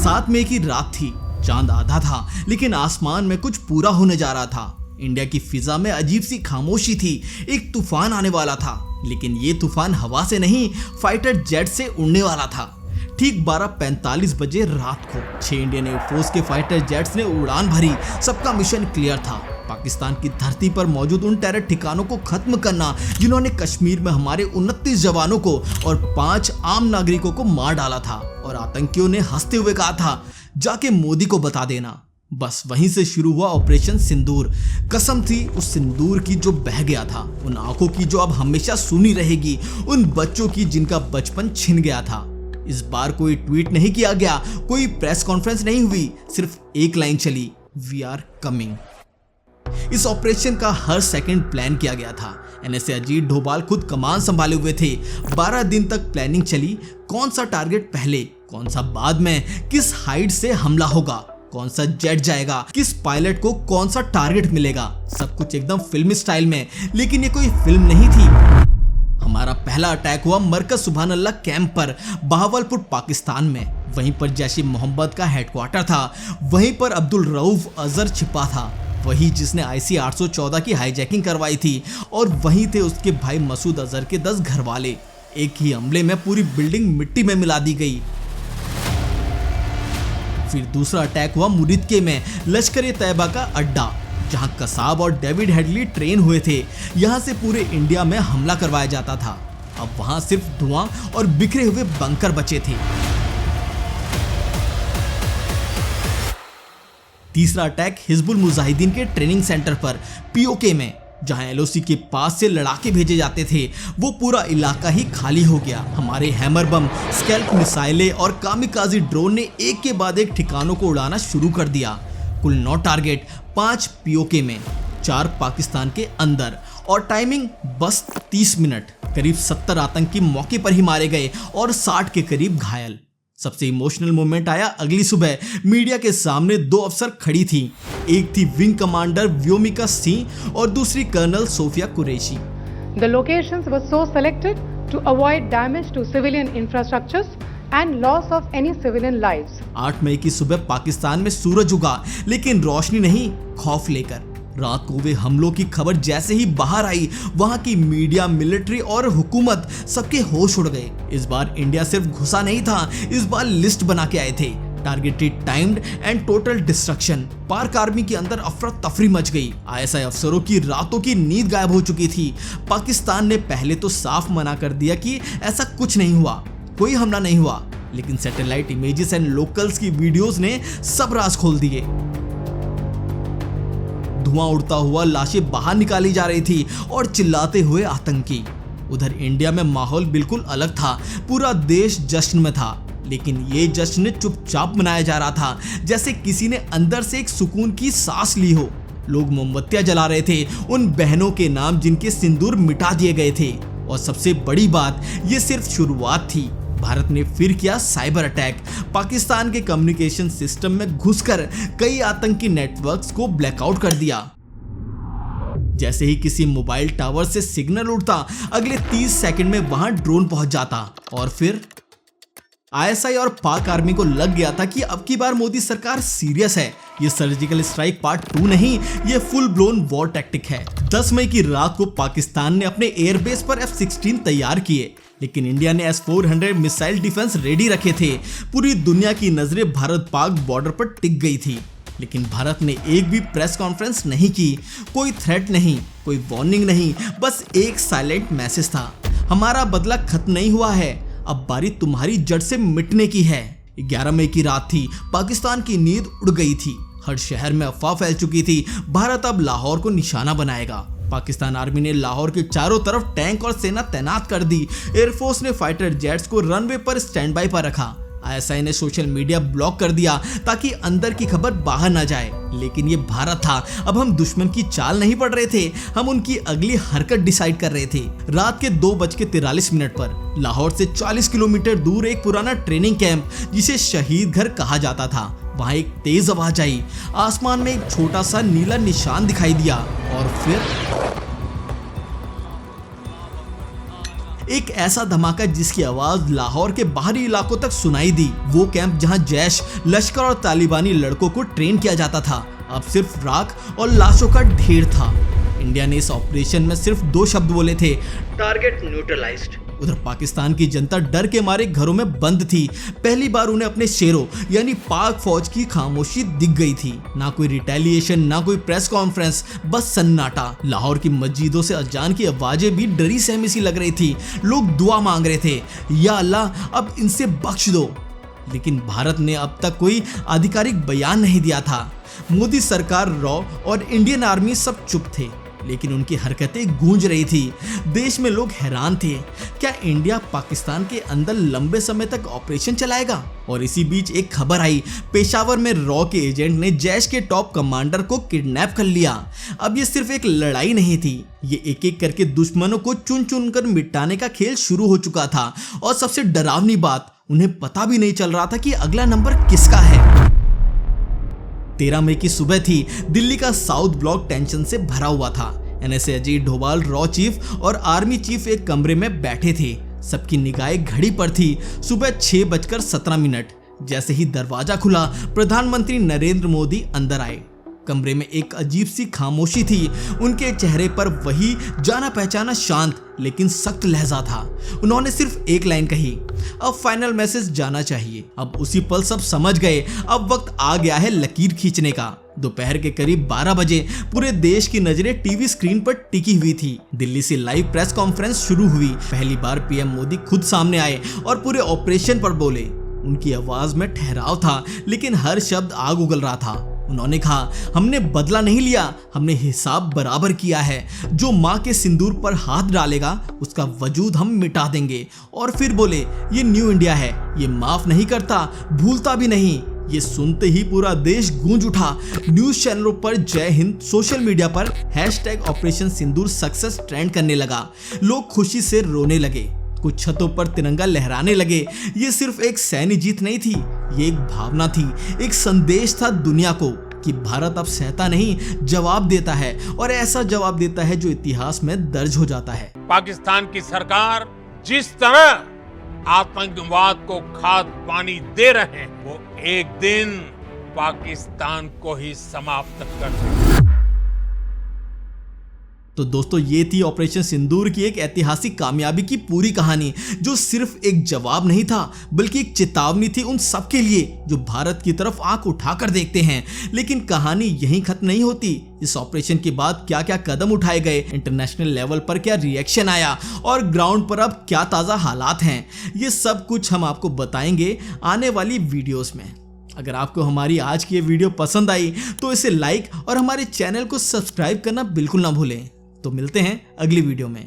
7 मई की रात थी। चांद आधा था लेकिन आसमान में कुछ पूरा होने जा रहा था। इंडिया की फिजा में अजीब सी खामोशी थी। एक तूफान आने वाला था, लेकिन ये तूफान हवा से नहीं, फाइटर जेट से उड़ने वाला था। ठीक 12:45 बजे रात को 6 इंडियन एयरफोर्स के फाइटर जेट्स ने उड़ान भरी। सबका मिशन क्लियर था, पाकिस्तान की धरती पर मौजूद उन टेरर ठिकानों को खत्म करना जिन्होंने कश्मीर में हमारे 29 जवानों को और 5 आम नागरिकों को मार डाला था। और आतंकियों ने हंसते हुए कहा था, जाके मोदी को बता देना। बस वहीं से शुरू हुआ ऑपरेशन सिंदूर। कसम थी उस सिंदूर की जो बह गया था, उन आंखों की जो अब हमेशा सुनी रहेगी, उन बच्चों की जिनका बचपन छिन गया था। इस बार कोई ट्वीट नहीं किया गया, कोई प्रेस कॉन्फ्रेंस नहीं हुई, सिर्फ एक लाइन चली, वी आर कमिंग। इस ऑपरेशन का हर सेकंड प्लान किया गया था। एनएसए अजीत डोभाल खुद कमान संभाले हुए थे। 12 दिन तक प्लानिंग चली। कौन सा टारगेट पहले, कौन सा बाद में, किस हाइट से हमला होगा, कौन सा जेट जाएगा, किस पायलट को कौन सा टारगेट मिलेगा, सब कुछ एकदम फिल्मी स्टाइल में। लेकिन ये कोई फिल्म नहीं थी। हमारा पहला अटैक हुआ मरकज सुभान अल्लाह कैंप पर, बहावलपुर पाकिस्तान में। वहीं पर जैश ए मोहम्मद का हेडक्वार्टर था। वहीं पर अब्दुल रऊफ अजहर छिपा था, वही जिसने IC 814 की हाईजैकिंग करवाई थी। और वहीं थे उसके भाई मसूद अजहर के 10 घर वाले। एक ही हमले में पूरी बिल्डिंग मिट्टी में मिला दी गई। फिर दूसरा अटैक हुआ मुरिदके में, लश्कर-ए-तैयबा का अड्डा, जहां कसाब और डेविड हेडली ट्रेन हुए थे। यहां से पूरे इंडिया में हमला करवाया जाता था। अब वहां सिर्फ धुआं और बिखरे हुए बंकर बचे थे। तीसरा अटैक हिजबुल मुजाहिदीन के ट्रेनिंग सेंटर पर POK में, जहां LOC के पास से लड़ाके भेजे जाते थे। वो पूरा इलाका ही खाली हो गया। हमारे हैमर बम, स्कैल्प मिसाइलें और कामिकाजी ड्रोन ने एक के बाद एक ठिकानों को उड़ाना शुरू कर दिया। कुल 9 टारगेट, 5 POK में, 4 पाकिस्तान के अंदर, और टाइमिंग बस 30 मिनट। करीब 70 आतंकी मौके पर ही मारे गए और 60 के करीब घायल। सबसे इमोशनल मोमेंट आया अगली सुबह। मीडिया के सामने 2 अफसर खड़ी थी। एक थी विंग कमांडर व्योमिका सिंह और दूसरी colonel Sofiya Qureshi. The locations were so selected to avoid damage to civilian infrastructures and loss of any civilian lives. 8 मई की सुबह पाकिस्तान में सूरज उगा, लेकिन रोशनी नहीं, खौफ लेकर। रात को हुए हमलों की खबर जैसे ही बाहर आई, वहां की मीडिया, मिलिट्री और हुकूमत सबके होश उड़ गए। इस बार इंडिया सिर्फ घुसा नहीं था, इस बार लिस्ट बना के आए थे। Targeted, timed and total destruction. पाक आर्मी के अंदर अफरा तफरी मच गई। ISI अफसरों की रातों की नींद गायब हो चुकी थी। पाकिस्तान ने पहले तो साफ मना कर दिया कि ऐसा कुछ नहीं हुआ, कोई हमला नहीं हुआ, लेकिन सैटेलाइट इमेजेस एंड लोकल्स की वीडियोस ने सब राज खोल दिए। धुआं उड़ता हुआ लाशें बाहर निकाली जा रही थी और चिल्लाते हुए आतंकी। उधर इंडिया में माहौल बिल्कुल अलग था। पूरा देश जश्न में था, लेकिन ये जश्न चुपचाप मनाया जा रहा था, जैसे किसी ने अंदर से एक सुकून की सांस ली हो। लोग मोमबत्तियां जला रहे थे, उन बहनों के नाम जिनके सिंदूर मिटा दिए गए थे। और सबसे बड़ी बात, ये सिर्फ शुरुआत थी। भारत ने फिर किया साइबर अटैक। पाकिस्तान के कम्युनिकेशन सिस्टम में घुसकर कई आतंकी नेटवर्क्स को ब्लैकआउट कर दिया। जैसे ही किसी मोबाइल टावर से सिग्नल उड़ता, अगले 30 सेकंड में वहां ड्रोन पहुंच जाता। और फिर ISI और पाक आर्मी को लग गया था कि अब की बार मोदी सरकार सीरियस है। ये सर्जिकल स्ट्राइक पार्ट 2 नहीं, ये फुल ब्लोन वॉर टैक्टिक है। 10 मई की रात को पाकिस्तान ने अपने एयरबेस पर F-16 तैयार किए, लेकिन इंडिया ने S-400 मिसाइल डिफेंस रेडी रखे थे। पूरी दुनिया की नजरें भारत पाक बॉर्डर पर टिक गई थी, लेकिन भारत ने एक भी प्रेस कॉन्फ्रेंस नहीं की। कोई थ्रेट नहीं, कोई वार्निंग नहीं, बस एक साइलेंट मैसेज था, हमारा बदला खत्म नहीं हुआ है, अब बारी तुम्हारी जड़ से मिटने की है। 11 मई की रात थी। पाकिस्तान की नींद उड़ गई थी। हर शहर में अफवाह फैल चुकी थी, भारत अब लाहौर को निशाना बनाएगा। पाकिस्तान आर्मी ने लाहौर के चारों तरफ टैंक और सेना तैनात कर दी। एयरफोर्स ने फाइटर जेट्स को रनवे पर स्टैंड बाय पर रखा। ISI ने सोशल मीडिया ब्लॉक कर दिया ताकि अंदर की खबर बाहर ना जाए। लेकिन ये भारत था, अब हम दुश्मन की चाल नहीं पड़ रहे थे, हम उनकी अगली हरकत डिसाइड कर रहे थे। रात के 2:43 पर लाहौर से 40 किलोमीटर दूर एक पुराना ट्रेनिंग कैंप, जिसे शहीद घर कहा जाता था, वहां एक तेज आवाज आई। आसमान में एक छोटा सा नीला निशान दिखाई दिया और फिर एक ऐसा धमाका जिसकी आवाज लाहौर के बाहरी इलाकों तक सुनाई दी। वो कैंप जहां जैश, लश्कर और तालिबानी लड़कों को ट्रेन किया जाता था, अब सिर्फ राख और लाशों का ढेर था। इंडिया ने इस ऑपरेशन में सिर्फ 2 शब्द बोले थे, टारगेट न्यूट्रलाइज्ड। उधर पाकिस्तान की जनता डर के मारे घरों में बंद थी। पहली बार उन्हें अपने शेरों यानी पाक फौज की खामोशी दिख गई थी। ना कोई रिटेलिएशन, ना कोई प्रेस कॉन्फ्रेंस, बस सन्नाटा। लाहौर की मस्जिदों से अजान की आवाजें भी डरी सहमी सी लग रही थी। लोग दुआ मांग रहे थे, या अल्लाह अब इनसे बख्श दो। लेकिन भारत ने अब तक कोई आधिकारिक बयान नहीं दिया था। मोदी सरकार, रॉ और इंडियन आर्मी सब चुप थे, लेकिन उनकी हरकतें गूंज रही थी। देश में लोग हैरान थे, क्या इंडिया पाकिस्तान के अंदर लंबे समय तक ऑपरेशन चलाएगा? और इसी बीच एक खबर आई, पेशावर में रॉ के एजेंट ने जैश के टॉप कमांडर को किडनैप कर लिया। अब ये सिर्फ एक लड़ाई नहीं थी, ये एक एक करके दुश्मनों को चुन चुन कर मिटाने का खेल शुरू हो चुका था। और सबसे डरावनी बात, उन्हें पता भी नहीं चल रहा था कि अगला नंबर किसका है। 13 मई की सुबह थी। दिल्ली का साउथ ब्लॉक टेंशन से भरा हुआ था। NSA Ajit Doval, raw chief और आर्मी चीफ एक कमरे में बैठे थे। सबकी निगाहें घड़ी पर थी। सुबह 6:17। जैसे ही दरवाजा खुला, प्रधानमंत्री नरेंद्र मोदी अंदर आए। कमरे में एक अजीब सी खामोशी थी। उनके चेहरे पर वही जाना पहचाना शांत लेकिन सख्त लहजा था। उन्होंने सिर्फ एक लाइन कही, अब फाइनल मैसेज जाना चाहिए। अब उसी पल सब समझ गए, अब वक्त आ गया है लकीर खींचने का। दोपहर के करीब 12 बजे पूरे देश की नजरें टीवी स्क्रीन पर टिकी हुई थी। दिल्ली से लाइव प्रेस कॉन्फ्रेंस शुरू हुई। पहली बार पीएम मोदी खुद सामने आए और पूरे ऑपरेशन पर बोले। उनकी आवाज में ठहराव था, लेकिन हर शब्द आग उगल रहा था। उन्होंने कहा, हमने बदला नहीं लिया, हमने हिसाब बराबर किया है। जो माँ के सिंदूर पर हाथ डालेगा उसका वजूद हम मिटा देंगे। और फिर बोले, ये न्यू इंडिया है, ये माफ नहीं करता, भूलता भी नहीं। ये सुनते ही पूरा देश गूंज उठा। न्यूज चैनलों पर जय हिंद, सोशल मीडिया पर ऑपरेशन सिंदूर सक्सेस ट्रेंड करने लगा। लोग खुशी से रोने लगे, कुछ छतों पर तिरंगा लहराने लगे। ये सिर्फ एक सैन्य जीत नहीं थी, ये एक भावना थी, एक संदेश था दुनिया को कि भारत अब सहता नहीं, जवाब देता है। और ऐसा जवाब देता है जो इतिहास में दर्ज हो जाता है। पाकिस्तान की सरकार जिस तरह आतंकवाद को खाद पानी दे रहे हैं, वो एक दिन पाकिस्तान को ही समाप्त कर देगा। तो दोस्तों, ये थी ऑपरेशन सिंदूर की एक ऐतिहासिक कामयाबी की पूरी कहानी, जो सिर्फ एक जवाब नहीं था बल्कि एक चेतावनी थी उन सब के लिए जो भारत की तरफ आंख उठाकर देखते हैं। लेकिन कहानी यहीं खत्म नहीं होती। इस ऑपरेशन के बाद क्या क्या कदम उठाए गए, इंटरनेशनल लेवल पर क्या रिएक्शन आया और ग्राउंड पर अब क्या ताज़ा हालात हैं, ये सब कुछ हम आपको बताएंगे आने वाली वीडियोस में। अगर आपको हमारी आज की ये वीडियो पसंद आई तो इसे लाइक और हमारे चैनल को सब्सक्राइब करना बिल्कुल ना भूलें। तो मिलते हैं अगली वीडियो में।